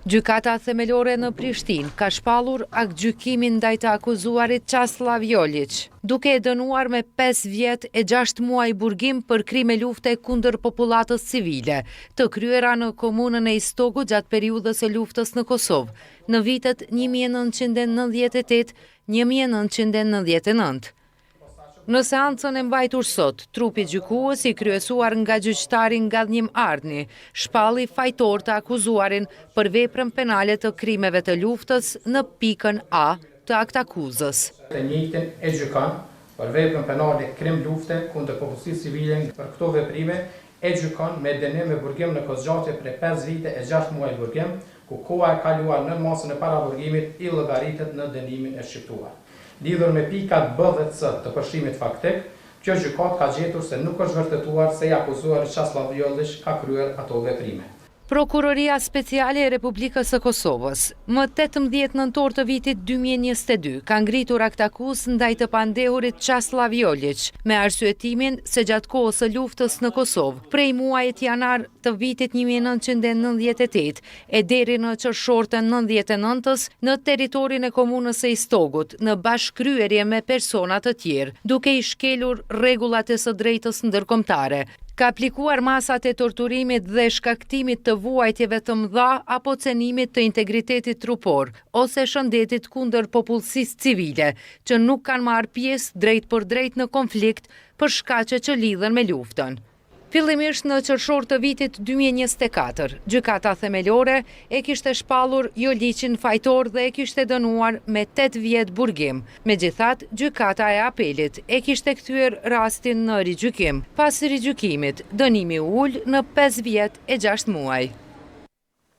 Gjykata themelore në Prishtinë ka shpallur aktgjykimin ndaj të akuzuarit Qaslav Jolić, duke e dënuar me 5 vjet e 6 muaj burgim për krime lufte kundër popullatës civile, të kryera në komunën e Istogut gjatë periudhës së luftës në Kosovë, në vitet 1998-1999. Në seancën e mbajtur sot, trupi gjykues i kryesuar nga gjyqtari Ngadnim Ardni shpalli fajtor të akuzuarin për veprën penale të krimeve të luftës në pikën A të aktakuzës. Të njëjtin e gjykon për veprën penale krim lufte kundër popullsisë civile. Për këto veprime e gjykon me dënim me burgim në kozgjatje prej 5 vite e 6 muaj burgim, ku koha e kaluar në masën e paraburgimit i llogaritet në dënimin e shqiptuar. Lidhur me pikat B dhe C të përshkrimit faktik, kjo gjykat ka gjetur se nuk është vërtetuar se i akuzuari Qaslav Jolić ka kryer ato veprime. Prokuroria Speciale e Republikës së Kosovës, më 18 nëntor të vitit 2022, ka ngritur aktakuzë ndaj të pandehurit Qaslav Jolić, me arsyetimin se gjatë kohës së luftës në Kosovë, prej muajit janar të vitit 1998 e deri në qershor të 99-s në territorin e komunës së Istogut, në bashkëkryerje me persona të tjerë, duke i shkelur rregullat e së drejtës ndërkombëtare. Ka aplikuar masat e torturimit dhe shkaktimit të vuajtjeve të mëdha apo cenimit të integritetit trupor ose shëndetit kundër popullsisë civile, që nuk kanë marrë pjesë drejt për drejt në konflikt për shkaqe që lidhen me luftën. Fillimisht në qershor të vitit 2024, gjykata themelore e kishte shpallur Jolićin fajtor dhe e kishte dënuar me 8 vjet burgim. Megjithatë, gjykata e apelit e kishte kthyer rastin në rigjykim. Pas rigjykimit, dënimi u ul në 5 vjet e 6 muaj.